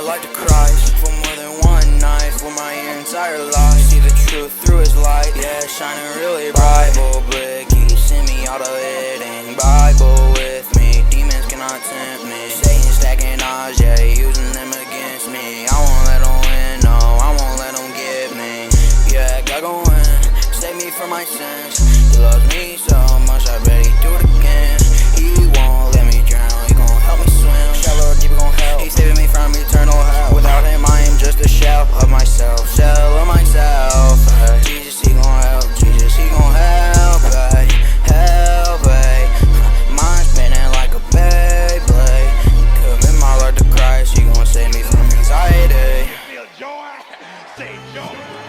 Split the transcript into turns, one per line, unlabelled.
life to Christ for more than one night, for my entire life. See the truth through his light, yeah, shining really bright. Bible blick, he sent me out of hiding. Bible with me, demons cannot tempt me. Satan stacking odds, yeah, using them against me. I won't let them win, no, I won't let them get me. Yeah, God gon' win, save me from my sins. He loves me so much, I bet he do it again. He won't let me drown, he gon' help me swim. Shallow or deep, he gon' help. He's saving me from eternal hell. Without him, I am just a shell of myself, shell of myself. Jesus, he gon' help. Jesus, he gon' help. Help. Mind spinning like a Beyblade. Commit my life to Christ, he gon' save me from anxiety.
Feel joy, say joy.